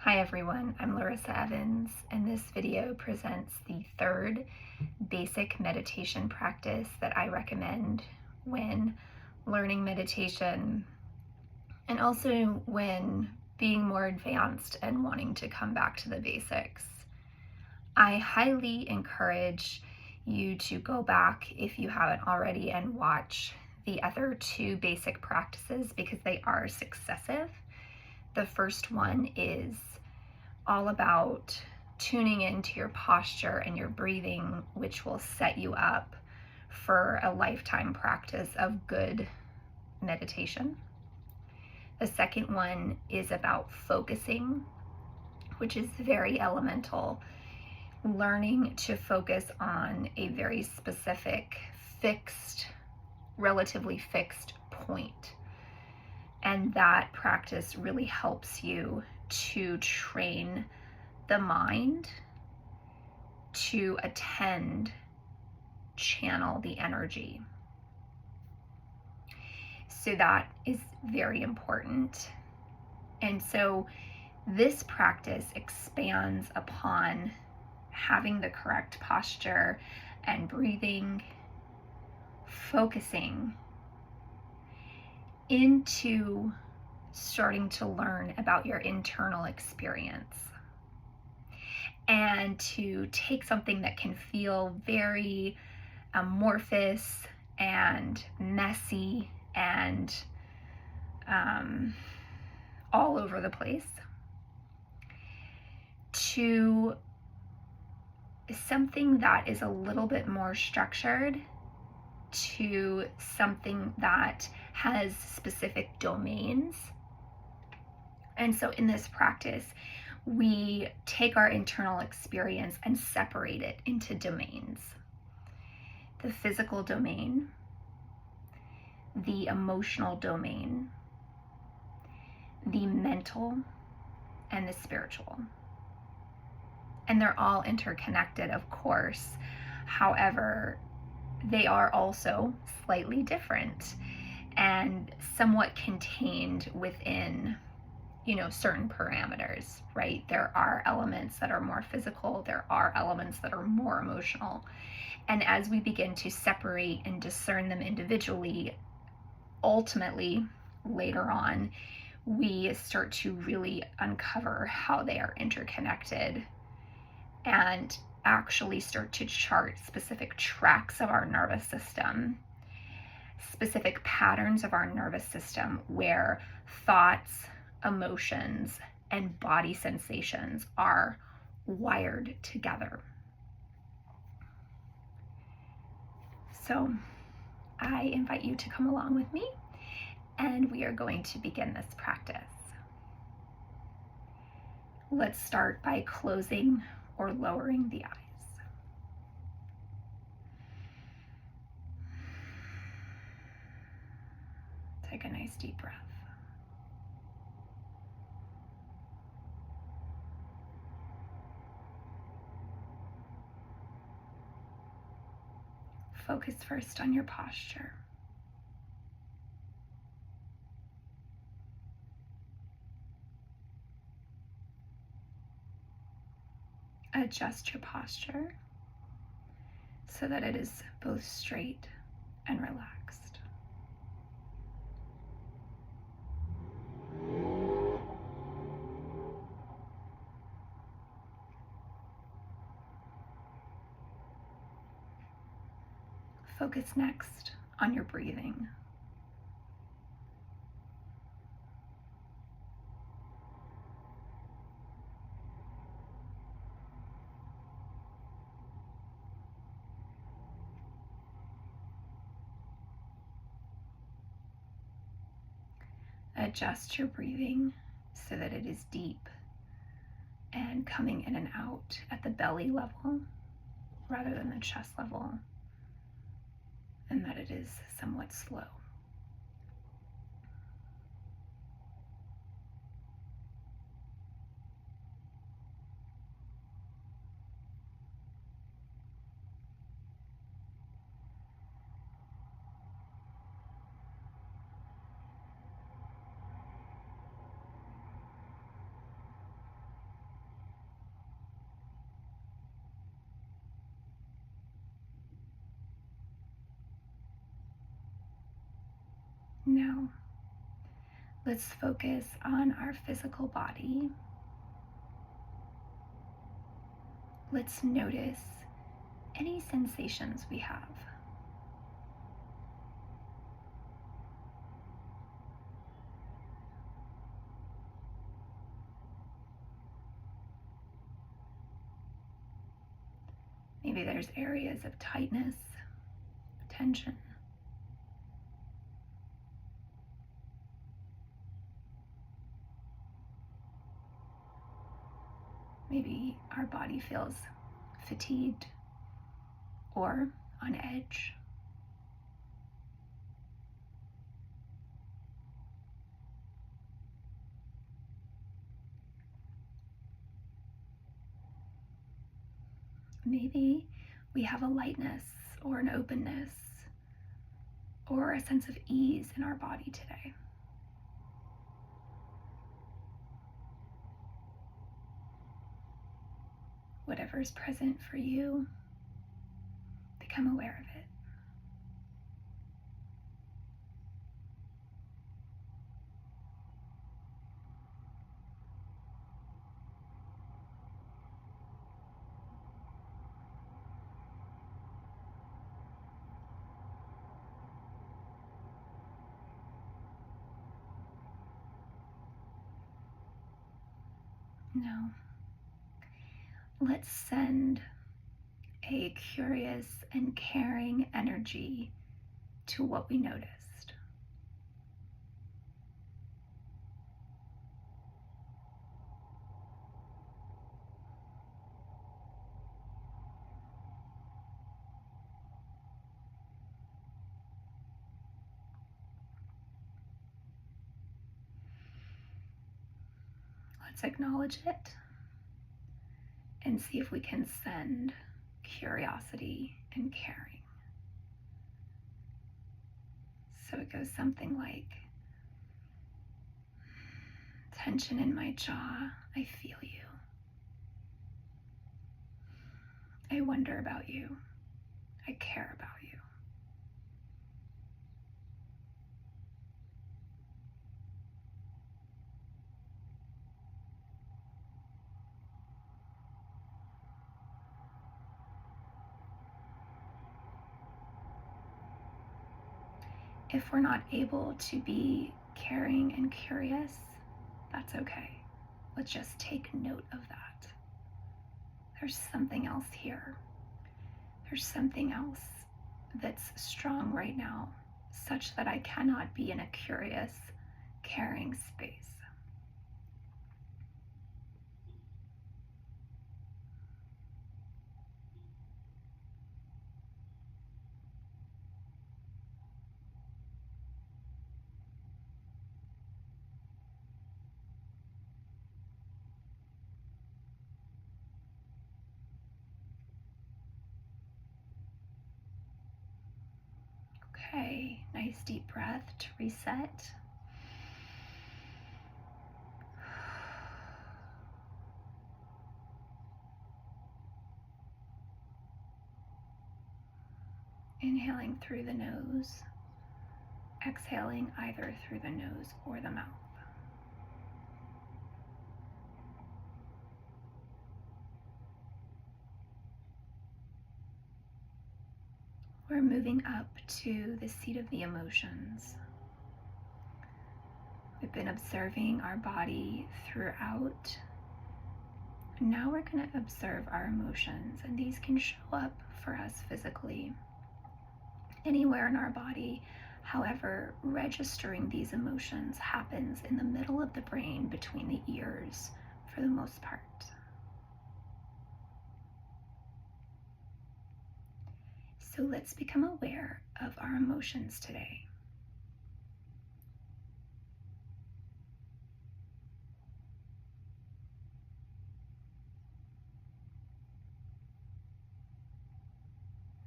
Hi everyone, I'm Larissa Evans, and this video presents the third basic meditation practice that I recommend when learning meditation and also when being more advanced and wanting to come back to the basics. I highly encourage you to go back if you haven't already and watch the other two basic practices because they are successive. The first one is all about tuning into your posture and your breathing, which will set you up for a lifetime practice of good meditation. The second one is about focusing, which is very elemental. Learning to focus on a very specific, relatively fixed point. And that practice really helps you to train the mind to channel the energy. So that is very important. And so this practice expands upon having the correct posture and breathing, focusing into starting to learn about your internal experience and to take something that can feel very amorphous and messy and all over the place to something that is a little bit more structured, to something that has specific domains. And so in this practice, we take our internal experience and separate it into domains. The physical domain, the emotional domain, the mental, and the spiritual. And they're all interconnected, of course. However, they are also slightly different and somewhat contained within certain parameters, right? There are elements that are more physical, there are elements that are more emotional. And as we begin to separate and discern them individually, ultimately, later on, we start to really uncover how they are interconnected and actually start to chart specific tracks of our nervous system, specific patterns of our nervous system where thoughts, emotions, and body sensations are wired together. So I invite you to come along with me, and we are going to begin this practice. Let's start by closing or lowering the eyes. Take a nice deep breath. Focus first on your posture. Adjust your posture so that it is both straight and relaxed. Focus next on your breathing. Adjust your breathing so that it is deep and coming in and out at the belly level rather than the chest level, and that it is somewhat slow. Now, let's focus on our physical body. Let's notice any sensations we have. Maybe there's areas of tightness, tension. Maybe our body feels fatigued or on edge. Maybe we have a lightness or an openness or a sense of ease in our body today. Whatever is present for you, become aware of it. Now, let's send a curious and caring energy to what we noticed. Let's acknowledge it and see if we can send curiosity and caring. So it goes something like, tension in my jaw, I feel you. I wonder about you. I care about you. If we're not able to be caring and curious, that's okay. Let's just take note of that. There's something else here. There's something else that's strong right now, such that I cannot be in a curious, caring space. Okay, nice deep breath to reset. Inhaling through the nose, exhaling either through the nose or the mouth. We're moving up to the seat of the emotions. We've been observing our body throughout. Now we're going to observe our emotions, and these can show up for us physically anywhere in our body. However, registering these emotions happens in the middle of the brain between the ears for the most part. So let's become aware of our emotions today.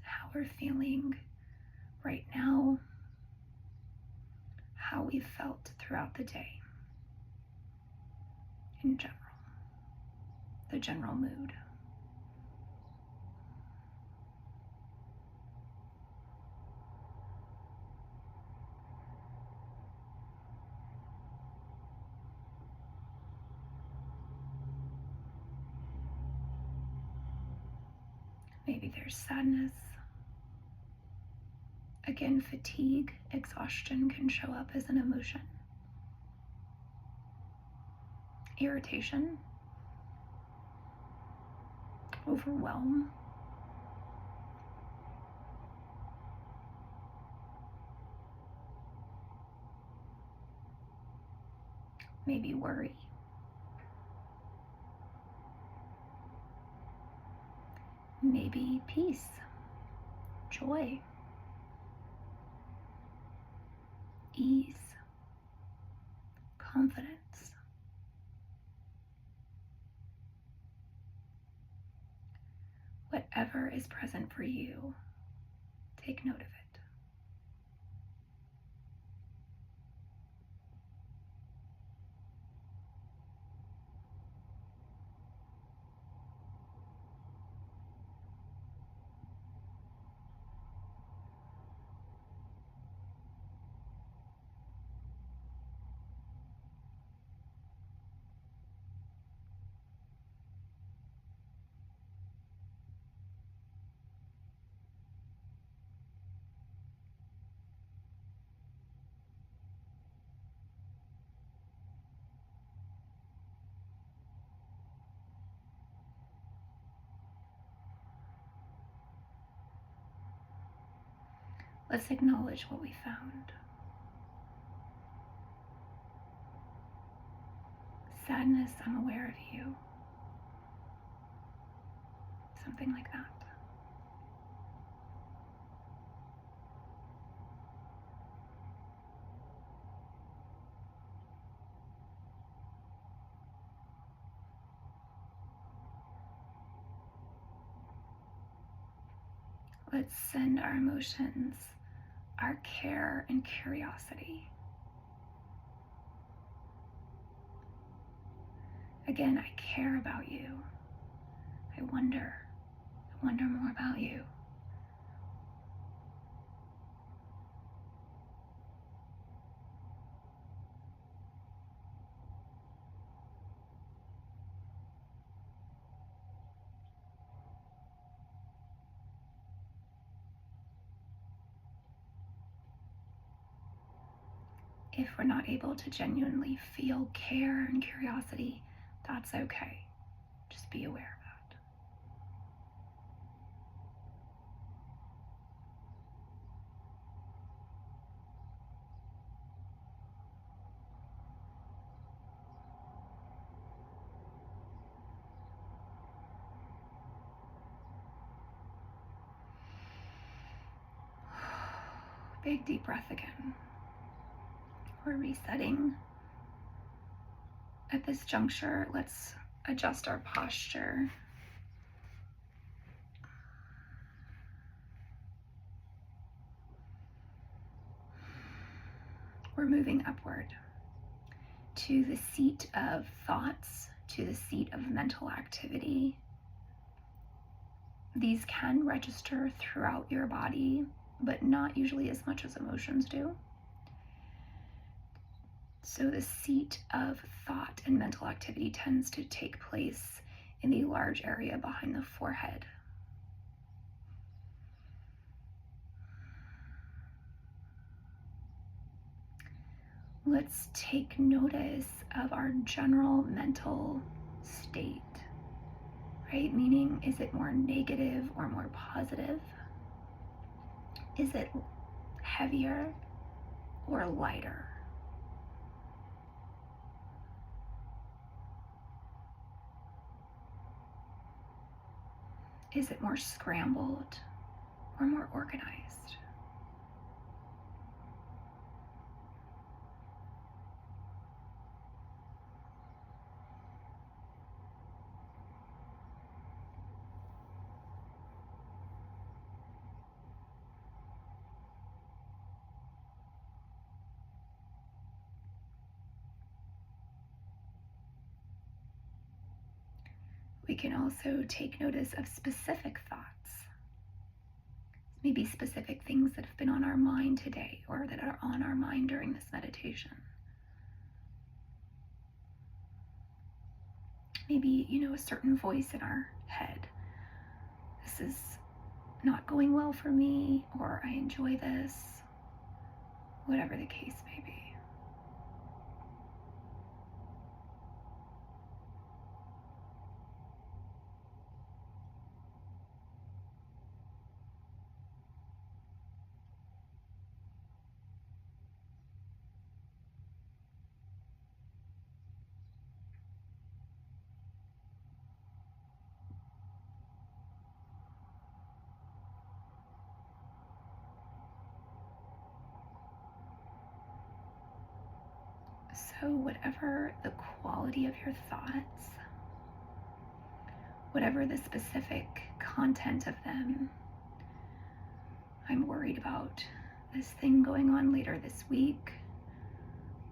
How we're feeling right now, how we felt throughout the day in general, the general mood. Maybe there's sadness. Again, fatigue, exhaustion can show up as an emotion. Irritation, overwhelm, maybe worry, maybe peace, joy, ease, confidence. Whatever is present for you, take note of it. Let's acknowledge what we found. Sadness, I'm aware of you. Something like that. Let's send our emotions, our care and curiosity. Again, I care about you. I wonder more about you. If we're not able to genuinely feel care and curiosity, that's okay. Just be aware of that. Big deep breath again. We're resetting. At this juncture, let's adjust our posture. We're moving upward to the seat of thoughts, to the seat of mental activity. These can register throughout your body, but not usually as much as emotions do. So the seat of thought and mental activity tends to take place in the large area behind the forehead. Let's take notice of our general mental state, right? Meaning, is it more negative or more positive? Is it heavier or lighter? Is it more scrambled or more organized? We can also take notice of specific thoughts. Maybe specific things that have been on our mind today or that are on our mind during this meditation. Maybe, a certain voice in our head. This is not going well for me, or I enjoy this, whatever the case may be. So, whatever the quality of your thoughts, whatever the specific content of them, I'm worried about this thing going on later this week.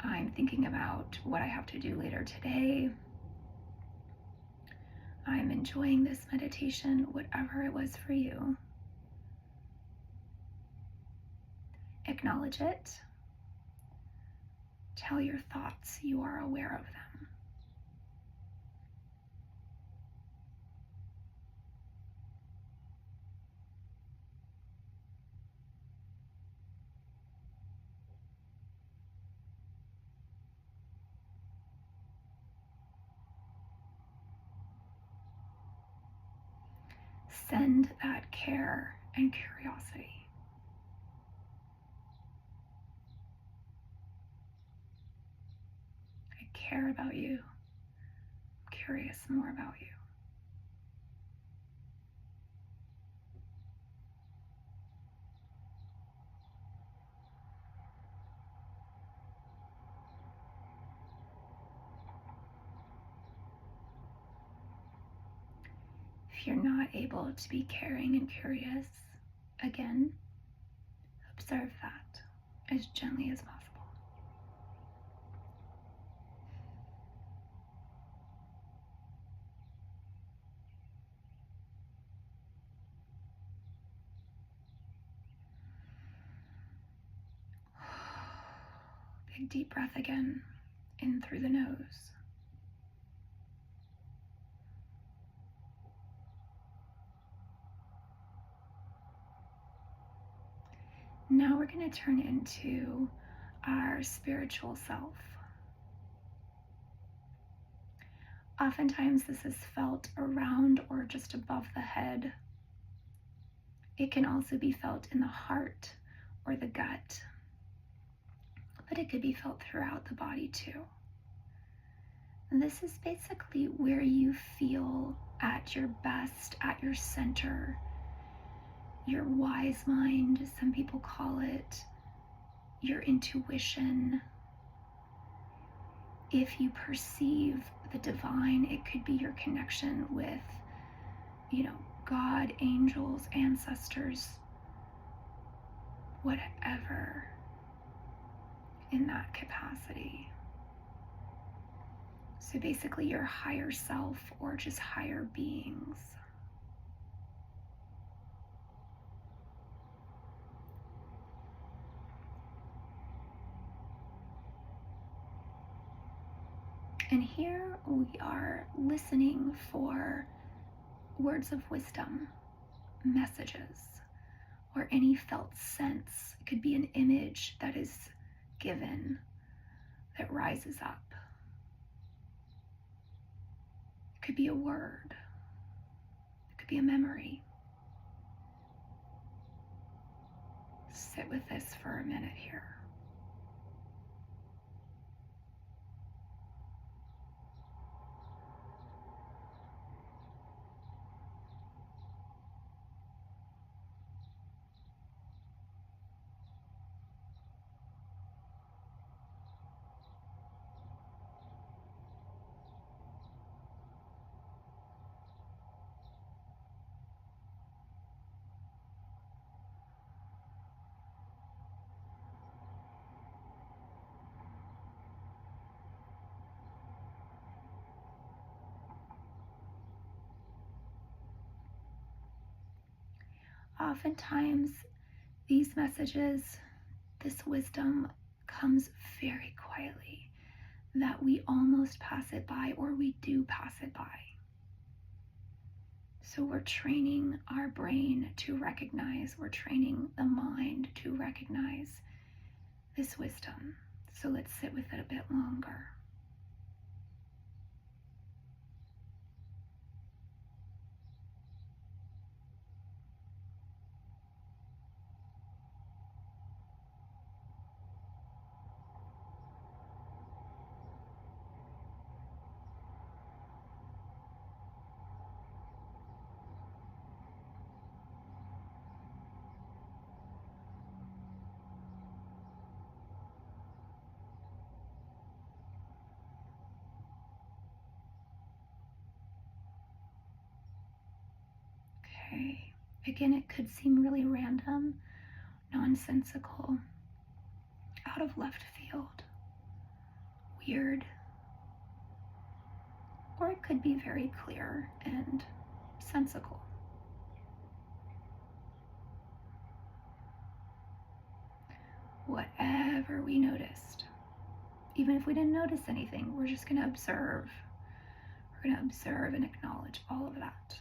I'm thinking about what I have to do later today. I'm enjoying this meditation, whatever it was for you. Acknowledge it. Tell your thoughts you are aware of them. Send that care and curiosity. I care about you. I'm curious more about you. If you're not able to be caring and curious, again, observe that as gently as possible. Big deep breath again, in through the nose. Now we're going to turn into our spiritual self. Oftentimes this is felt around or just above the head. It can also be felt in the heart or the gut, but it could be felt throughout the body too. And this is basically where you feel at your best, at your center, your wise mind, some people call it, your intuition. If you perceive the divine, it could be your connection with, God, angels, ancestors, whatever in that capacity. So basically your higher self or just higher beings. And here we are listening for words of wisdom, messages, or any felt sense. It could be an image that is given that rises up. It could be a word. It could be a memory. Sit with this for a minute here. Oftentimes, these messages, this wisdom comes very quietly, that we almost pass it by or we do pass it by. So we're training our brain to recognize, we're training the mind to recognize this wisdom. So let's sit with it a bit longer. Okay. Again, it could seem really random, nonsensical, out of left field, weird, or it could be very clear and sensical. Whatever we noticed, even if we didn't notice anything, we're just going to observe. We're going to observe and acknowledge all of that.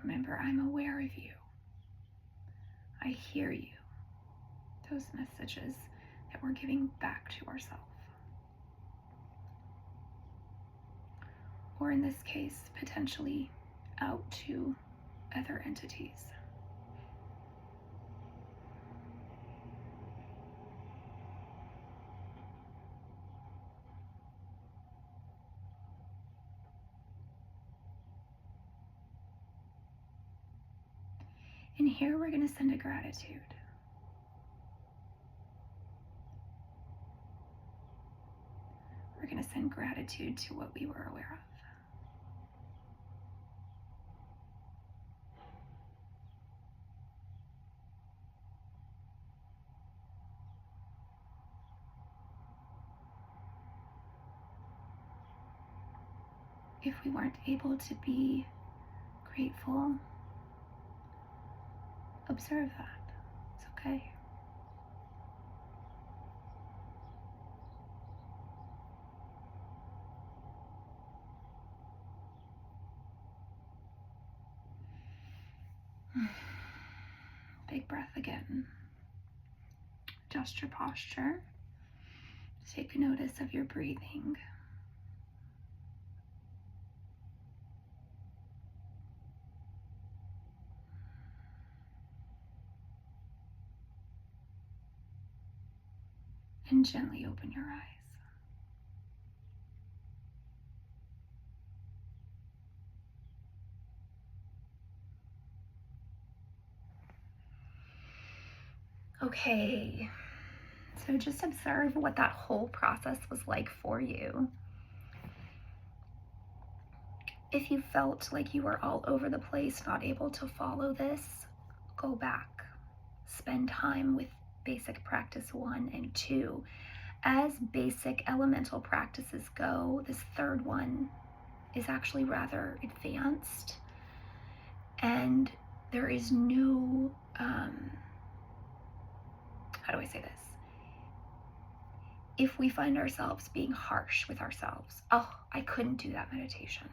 Remember, I'm aware of you. I hear you. Those messages that we're giving back to ourselves. Or in this case, potentially out to other entities. And here we're going to send a gratitude. We're going to send gratitude to what we were aware of. If we weren't able to be grateful, observe that. It's okay. Big breath again. Adjust your posture. Take notice of your breathing. And gently open your eyes. Okay, so just observe what that whole process was like for you. If you felt like you were all over the place, not able to follow this, go back. Spend time with basic practice 1 and 2. As basic elemental practices go, this third one is actually rather advanced, and there is no, how do I say this? If we find ourselves being harsh with ourselves, oh, I couldn't do that meditation.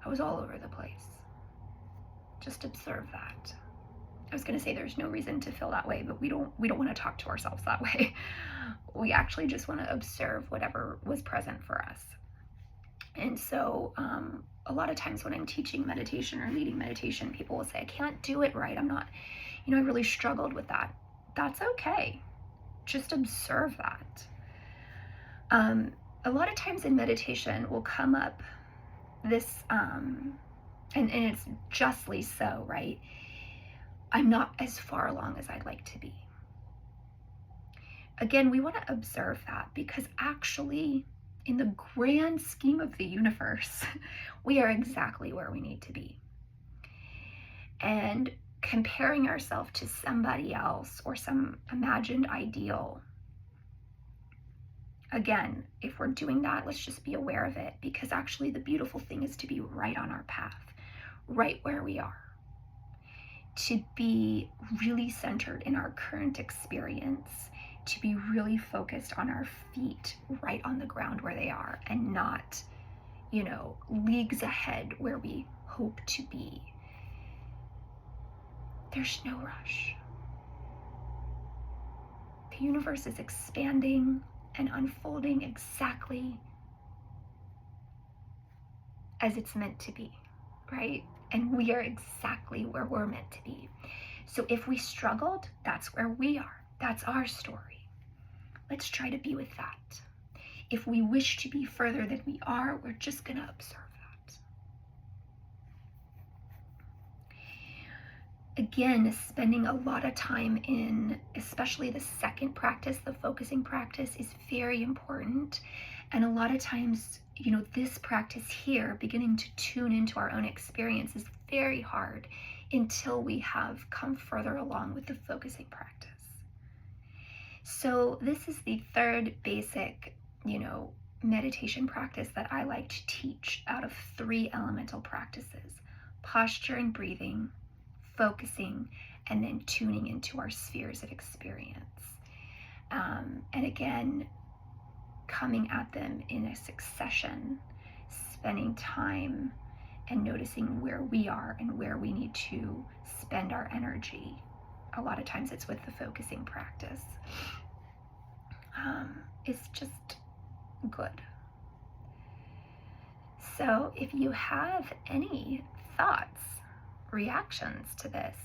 I was all over the place. Just observe that. I was going to say there's no reason to feel that way, but we don't want to talk to ourselves that way. We actually just want to observe whatever was present for us. And so a lot of times when I'm teaching meditation or leading meditation, people will say, I can't do it right. I'm not, I really struggled with that. That's okay. Just observe that. A lot of times in meditation will come up this, and it's justly so, right? I'm not as far along as I'd like to be. Again, we want to observe that because actually, in the grand scheme of the universe, we are exactly where we need to be. And comparing ourselves to somebody else or some imagined ideal, again, if we're doing that, let's just be aware of it, because actually the beautiful thing is to be right on our path, right where we are. to be really centered in our current experience, to be really focused on our feet right on the ground where they are, and not, leagues ahead where we hope to be. There's no rush. The universe is expanding and unfolding exactly as it's meant to be, right? And we are exactly where we're meant to be. So if we struggled, that's where we are. That's our story. Let's try to be with that. If we wish to be further than we are, we're just going to observe that. Again, spending a lot of time in, especially the second practice, the focusing practice, is very important. And a lot of times, this practice here, beginning to tune into our own experience, is very hard until we have come further along with the focusing practice. So this is the third basic, meditation practice that I like to teach out of 3 elemental practices: posture and breathing, focusing, and then tuning into our spheres of experience. And again, coming at them in a succession, spending time and noticing where we are and where we need to spend our energy. A lot of times it's with the focusing practice. It's just good. So if you have any thoughts, reactions to this,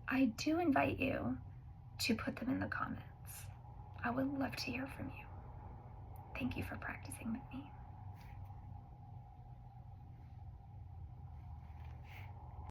I do invite you to put them in the comments. I would love to hear from you. Thank you for practicing with me.